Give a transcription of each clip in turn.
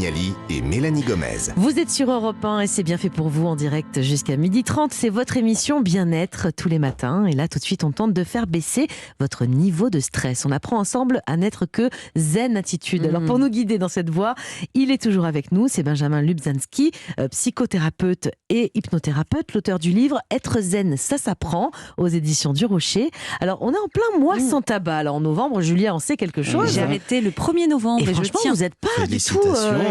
Vignali et Mélanie Gomez. Vous êtes sur Europe 1 et c'est bien fait pour vous en direct jusqu'à 12h30. C'est votre émission Bien-être tous les matins. Et là, tout de suite, on tente de faire baisser votre niveau de stress. On apprend ensemble à n'être que zen attitude. Alors, pour nous guider dans cette voie, il est toujours avec nous. C'est Benjamin Lubzanski, psychothérapeute et hypnothérapeute, l'auteur du livre Être zen, ça s'apprend, aux éditions du Rocher. Alors, on est en plein mois sans tabac. Alors, en novembre, Julia en sait quelque chose. J'ai arrêté le 1er novembre. Et franchement, vous n'êtes pas du tout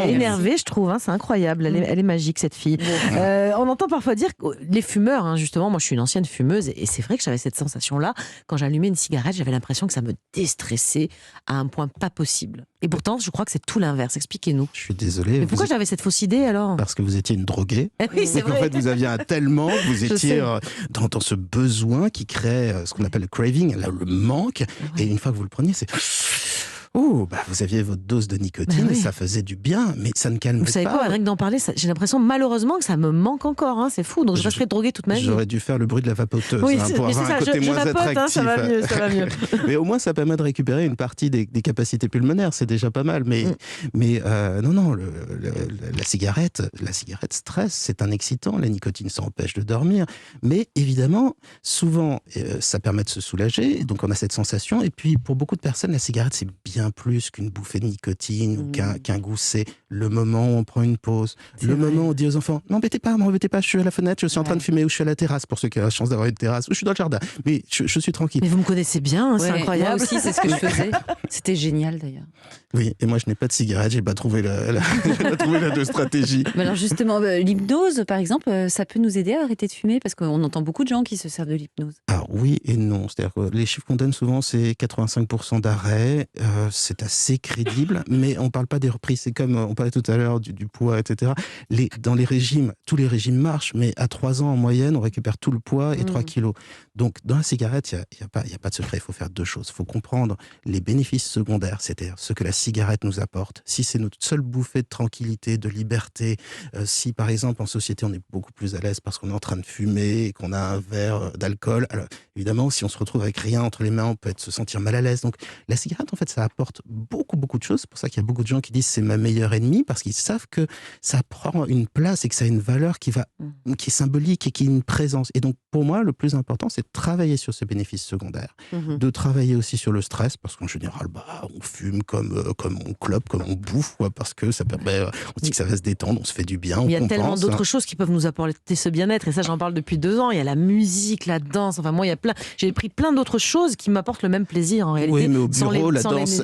énervé, je trouve. C'est incroyable. Elle est magique, cette fille. On entend parfois dire que les fumeurs, justement, moi je suis une ancienne fumeuse et c'est vrai que j'avais cette sensation-là. Quand j'allumais une cigarette, j'avais l'impression que ça me déstressait à un point pas possible. Et pourtant, je crois que c'est tout l'inverse. Expliquez-nous. Je suis désolé. Mais pourquoi j'avais cette fausse idée alors ? Parce que vous étiez une droguée. Oui, c'est vrai. En fait, vous aviez un tel manque, vous étiez dans ce besoin qui crée ce qu'on appelle le craving, le manque. Et une fois que vous le preniez, c'est... vous aviez votre dose de nicotine et ça faisait du bien, mais ça ne calme pas. Vous savez quoi, rien que d'en parler, j'ai l'impression malheureusement que ça me manque encore, c'est fou, donc je resterai droguée toute ma vie. J'aurais dû faire le bruit de la vapoteuse ça, pour avoir un côté moins attractif. Ça va mieux. Mais au moins ça permet de récupérer une partie des capacités pulmonaires, c'est déjà pas mal. Non, la cigarette stress, c'est un excitant, la nicotine ça empêche de dormir, mais évidemment, souvent ça permet de se soulager, donc on a cette sensation, et puis pour beaucoup de personnes, la cigarette c'est bien plus qu'une bouffée de nicotine ou qu'un goût, c'est le moment où on prend une pause, moment où on dit aux enfants m'embêtez pas, je suis à la fenêtre, je suis en train de fumer, ou je suis à la terrasse, pour ceux qui ont la chance d'avoir une terrasse, ou je suis dans le jardin, mais je suis tranquille. Mais vous me connaissez bien, c'est incroyable. Moi aussi, c'est ce que je faisais. C'était génial d'ailleurs. Oui, et moi je n'ai pas de cigarette, j'ai pas trouvé la deux stratégie. Mais alors justement, l'hypnose par exemple, ça peut nous aider à arrêter de fumer, parce qu'on entend beaucoup de gens qui se servent de l'hypnose. Alors oui et non, c'est-à-dire que les chiffres qu'on donne souvent c'est 85% d'arrêt, c'est assez crédible, mais on ne parle pas des reprises. C'est comme on parlait tout à l'heure du poids, etc. Dans les régimes, tous les régimes marchent, mais à 3 ans en moyenne, on récupère tout le poids et 3 kilos. Donc dans la cigarette, il n'y a pas de secret, il faut faire 2 choses. Il faut comprendre les bénéfices secondaires, c'est-à-dire ce que la cigarette nous apporte. Si c'est notre seule bouffée de tranquillité, de liberté, si par exemple en société on est beaucoup plus à l'aise parce qu'on est en train de fumer et qu'on a un verre d'alcool, alors évidemment si on se retrouve avec rien entre les mains, on peut se sentir mal à l'aise. Donc la cigarette en fait ça apporte beaucoup de choses. C'est pour ça qu'il y a beaucoup de gens qui disent c'est ma meilleure ennemie, parce qu'ils savent que ça prend une place et que ça a une valeur qui est symbolique et qui a une présence. Et donc pour moi le plus important c'est de travailler sur ces bénéfices secondaires, de travailler aussi sur le stress, parce qu'en général on fume comme on clope, comme on bouffe, parce que ça permet, on se dit que ça va se détendre, on se fait du bien, on compense. Il y a tellement d'autres choses qui peuvent nous apporter ce bien-être, et ça j'en parle depuis 2 ans. Il y a la musique, la danse, enfin moi j'ai pris plein d'autres choses qui m'apportent le même plaisir en réalité. Oui, mais au bureau la danse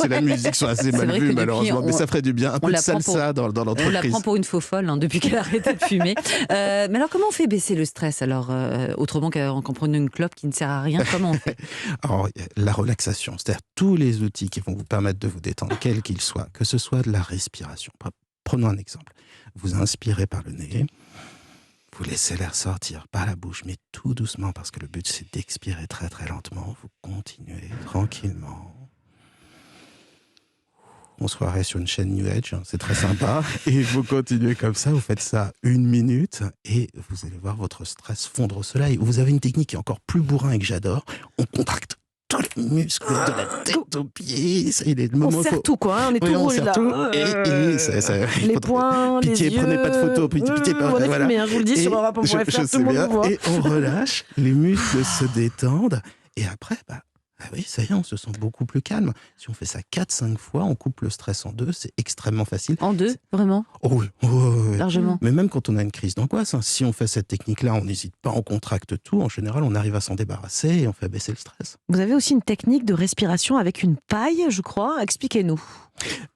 et la musique sont assez mal vues malheureusement, mais ça ferait du bien, un peu de salsa dans l'entreprise. On la prend pour une faux folle depuis qu'elle a arrêté de fumer. Mais alors comment on fait baisser le stress alors, autrement qu'en prenant une clope qui ne sert à rien, comment on fait? Alors la relaxation, c'est-à-dire tous les outils qui vont vous permettre de vous détendre, quels qu'ils soient, que ce soit de la respiration. Prenons un exemple. Vous inspirez par le nez, vous laissez l'air sortir par la bouche, mais tout doucement, parce que le but c'est d'expirer très très lentement. Vous continuez tranquillement. On se croirait sur une chaîne New Age, c'est très sympa. Et vous continuez comme ça, vous faites ça 1 minute et vous allez voir votre stress fondre au soleil. Vous avez une technique qui est encore plus bourrin et que j'adore. On contracte tous les muscles de la tête aux pieds. On serre tout on est tout rouge là. Les poings, pitié, les yeux. prenez pas de photos. Pitié, voilà. Mais je vous le dis sur Europe 1.fr, tout le monde vous voit. Et on relâche, les muscles se détendent et après, oui, ça y est, on se sent beaucoup plus calme. Si on fait ça 4-5 fois, on coupe le stress en 2, c'est extrêmement facile. En 2, vraiment? Oh oui. Largement. Mais même quand on a une crise d'angoisse, si on fait cette technique-là, on n'hésite pas, on contracte tout. En général, on arrive à s'en débarrasser et on fait baisser le stress. Vous avez aussi une technique de respiration avec une paille, je crois. Expliquez-nous.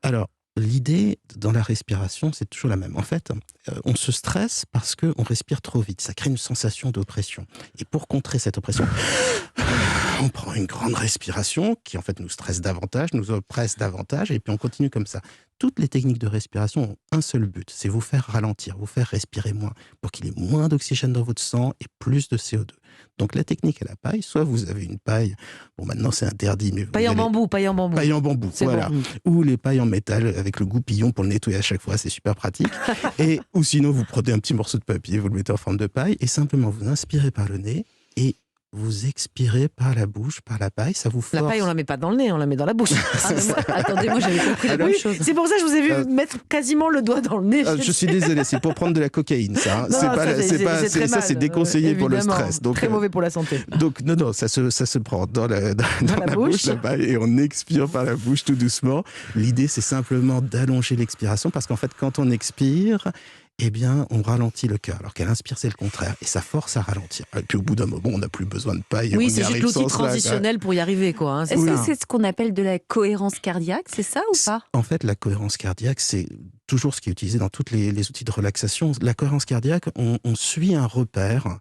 Alors, l'idée dans la respiration, c'est toujours la même. En fait, on se stresse parce qu'on respire trop vite. Ça crée une sensation d'oppression. Et pour contrer cette oppression, on prend une grande respiration qui en fait nous stresse davantage, nous oppresse davantage, et puis on continue comme ça. Toutes les techniques de respiration ont un seul but, c'est vous faire ralentir, vous faire respirer moins, pour qu'il y ait moins d'oxygène dans votre sang et plus de CO2. Donc la technique à la paille, soit vous avez une paille, bon maintenant c'est interdit, mais paille en bambou. Paille en bambou, voilà. Bon. Ou les pailles en métal avec le goupillon pour le nettoyer à chaque fois, c'est super pratique. Ou sinon vous prenez un petit morceau de papier, vous le mettez en forme de paille, et simplement vous inspirez par le nez, et vous expirez par la bouche, par la paille, ça vous force. La paille, on la met pas dans le nez, on la met dans la bouche. Attendez, moi j'avais compris la Alors, même Oui, chose. c'est pour ça que je vous ai vu mettre quasiment le doigt dans le nez. Je suis désolé, c'est pour prendre de la cocaïne, ça. Hein. Non, C'est non, pas, ça, c'est pas, c'est très ça, mal, c'est déconseillé pour le évidemment. stress. Donc, Très mauvais pour la santé. donc non, ça se prend dans la la bouche. là-bas, et on expire par la bouche tout doucement. L'idée, c'est simplement d'allonger l'expiration, parce qu'en fait, quand on expire, eh bien, on ralentit le cœur. Alors qu'à l'inspire, c'est le contraire. Et ça force à ralentir. Et puis au bout d'un moment, on n'a plus besoin de paille. Et Oui, on y c'est juste arrive l'outil sans cela, quoi. transitionnel pour y arriver, quoi. Hein, c'est Est-ce que ça. c'est ce qu'on appelle de la cohérence cardiaque, c'est ça ou pas? En fait, la cohérence cardiaque, c'est toujours ce qui est utilisé dans tous les outils de relaxation. La cohérence cardiaque, on suit un repère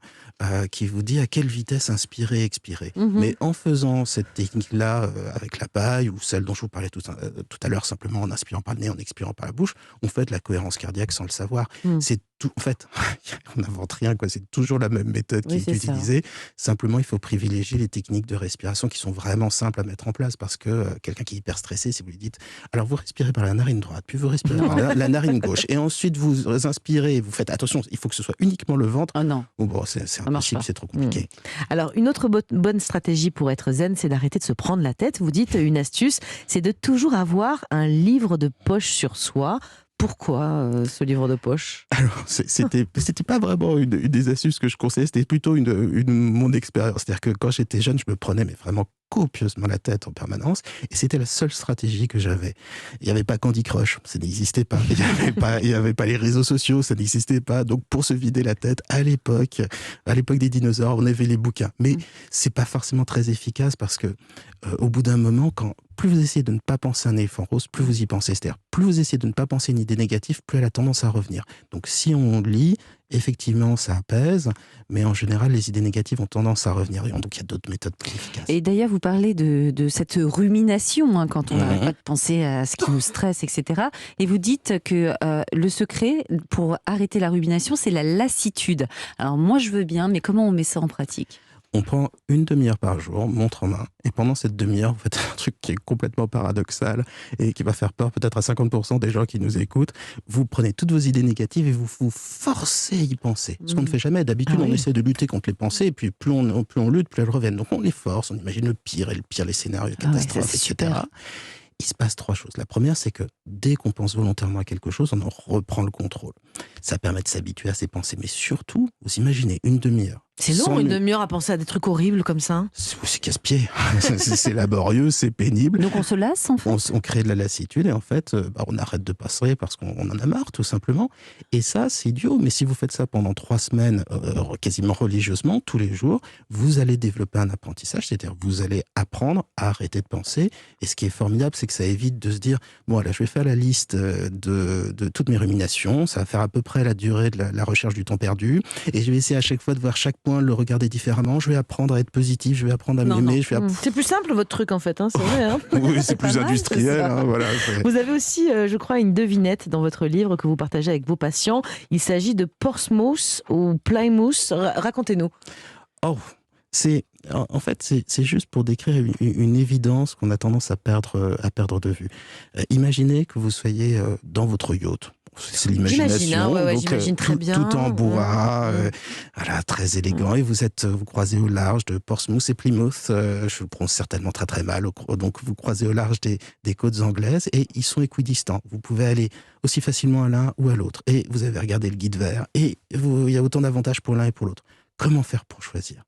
qui vous dit à quelle vitesse inspirer et expirer. Mais en faisant cette technique-là avec la paille ou celle dont je vous parlais tout à l'heure, simplement en inspirant par le nez, en expirant par la bouche, on fait de la cohérence cardiaque sans le savoir. C'est tout. En fait, on n'invente rien, quoi. C'est toujours la même méthode qui est utilisée. Simplement, il faut privilégier les techniques de respiration qui sont vraiment simples à mettre en place, parce que quelqu'un qui est hyper stressé, si vous lui dites, alors vous respirez par la narine droite, puis vous respirez par la narine gauche, et ensuite vous inspirez, vous faites attention, il faut que ce soit uniquement le ventre. Ah non. Bon, c'est impossible, c'est trop compliqué. Alors, une autre bonne stratégie pour être zen, c'est d'arrêter de se prendre la tête. Vous dites, une astuce, c'est de toujours avoir un livre de poche sur soi. Pourquoi ce livre de poche? Alors, c'était pas vraiment une des astuces que je conseillais, c'était plutôt mon expérience. C'est-à-dire que quand j'étais jeune, je me prenais mais vraiment copieusement la tête en permanence, et c'était la seule stratégie que j'avais. Il n'y avait pas Candy Crush, ça n'existait pas. Il n'y avait pas les réseaux sociaux, ça n'existait pas. Donc pour se vider la tête, à l'époque des dinosaures, on avait les bouquins. Mais c'est pas forcément très efficace, parce que au bout d'un moment, plus vous essayez de ne pas penser à un éléphant rose, plus vous y pensez. C'est-à-dire, plus vous essayez de ne pas penser à une idée négative, plus elle a tendance à revenir. Donc si on lit, effectivement, ça apaise, mais en général, les idées négatives ont tendance à revenir. Et donc il y a d'autres méthodes plus efficaces. Et d'ailleurs, vous parlez de cette rumination, hein, quand on n'arrête pas de penser à ce qui nous stresse, etc. Et vous dites que le secret pour arrêter la rumination, c'est la lassitude. Alors moi, je veux bien, mais comment on met ça en pratique? On prend une demi-heure par jour, montre en main, et pendant cette demi-heure, vous faites un truc qui est complètement paradoxal et qui va faire peur peut-être à 50% des gens qui nous écoutent. Vous prenez toutes vos idées négatives et vous vous forcez à y penser. Ce qu'on ne fait jamais. D'habitude, on essaie de lutter contre les pensées, et puis plus on lutte, plus elles reviennent. Donc on les force, on imagine le pire, les scénarios catastrophes, etc. Super. Il se passe 3 choses. La première, c'est que dès qu'on pense volontairement à quelque chose, on en reprend le contrôle. Ça permet de s'habituer à ses pensées. Mais surtout, vous imaginez une demi-heure. C'est long, une demi-heure à penser à des trucs horribles comme ça. C'est casse-pied. C'est laborieux, c'est pénible. Donc on se lasse, en fait. On crée de la lassitude, et en fait, on arrête de passer parce qu'on en a marre, tout simplement. Et ça, c'est idiot. Mais si vous faites ça pendant 3 semaines, quasiment religieusement, tous les jours, vous allez développer un apprentissage. C'est-à-dire, vous allez apprendre à arrêter de penser. Et ce qui est formidable, c'est que ça évite de se dire, bon, là, je vais faire la liste de toutes mes ruminations. Ça va faire à peu près la durée de la recherche du temps perdu. Et je vais essayer à chaque fois de voir chaque point, le regarder différemment. Je vais apprendre à être positif, je vais apprendre à m'aimer. C'est plus simple votre truc en fait, hein, c'est vrai. Hein. Oui, c'est plus industriel. Hein, voilà, vous avez aussi, je crois, une devinette dans votre livre que vous partagez avec vos patients. Il s'agit de Portsmouth ou Plymouth. Racontez-nous. Oh, en fait, c'est juste pour décrire une évidence qu'on a tendance à perdre de vue. Imaginez que vous soyez dans votre yacht. C'est l'imagination, donc j'imagine très bien. Tout en bois, voilà, très élégant. Et vous croisez au large de Portsmouth et Plymouth. Je le prononce certainement très très mal. Donc vous croisez au large des côtes anglaises, et ils sont équidistants. Vous pouvez aller aussi facilement à l'un ou à l'autre. Et vous avez regardé le guide vert. Et il y a autant d'avantages pour l'un et pour l'autre. Comment faire pour choisir?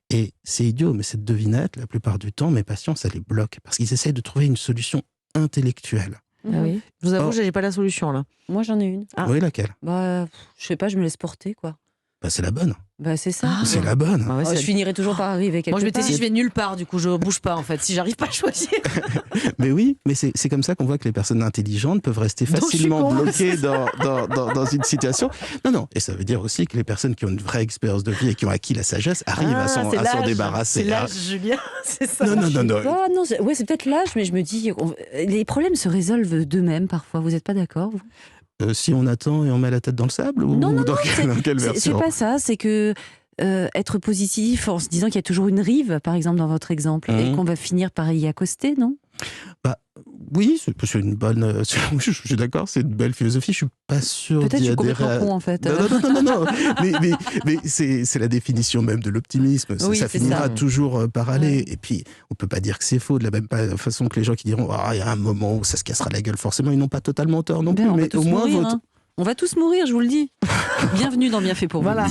Et c'est idiot, mais cette devinette, la plupart du temps, mes patients, ça les bloque, parce qu'ils essayent de trouver une solution intellectuelle. Ah oui. Je vous avoue, j'ai pas la solution là. Moi, j'en ai une. Oui, laquelle? Je sais pas, je me laisse porter, quoi. C'est la bonne. C'est ça. C'est la bonne. Je finirai toujours par arriver quelque part. Moi, je m'étais dit, je vais nulle part, du coup, je bouge pas, en fait, si j'arrive pas à choisir. Mais oui, mais c'est comme ça qu'on voit que les personnes intelligentes peuvent rester facilement bloquées dans une situation. Non. Et ça veut dire aussi que les personnes qui ont une vraie expérience de vie et qui ont acquis la sagesse arrivent à s'en débarrasser. C'est l'âge, Julien, c'est ça. Non. C'est peut-être l'âge, mais je me dis, les problèmes se résolvent d'eux-mêmes parfois. Vous n'êtes pas d'accord, vous? Si on attend et on met la tête dans le sable, ou non, dans quelle version? C'est pas ça, c'est que être positif en se disant qu'il y a toujours une rive, par exemple, dans votre exemple, et qu'on va finir par y accoster, non ? Oui, c'est une bonne. Je suis d'accord, c'est une belle philosophie. Je suis pas sûr Peut-être d'y je suis adhérer. complètement con, en fait. Non. Mais c'est la définition même de l'optimisme. Oui, ça c'est finira ça. toujours par aller. Ouais. Et puis, on peut pas dire que c'est faux de la même façon que les gens qui diront il y a un moment où ça se cassera la gueule. Forcément, ils n'ont pas totalement tort non plus. On va Mais tous au moins, mourir, hein. On va tous mourir, je vous le dis. Bienvenue dans Bien fait pour vous. Voilà.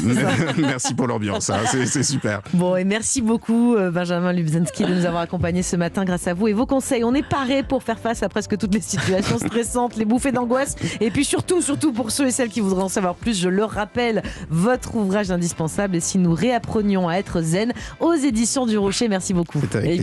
Merci pour l'ambiance, hein, c'est super. Bon, et merci beaucoup Benjamin Lubzenski de nous avoir accompagnés ce matin grâce à vous et vos conseils. On est parés pour faire face à presque toutes les situations stressantes, les bouffées d'angoisse. Et puis surtout pour ceux et celles qui voudraient en savoir plus, je le rappelle, votre ouvrage indispensable, Et si nous réapprenions à être zen, aux éditions du Rocher. Merci beaucoup. C'est avec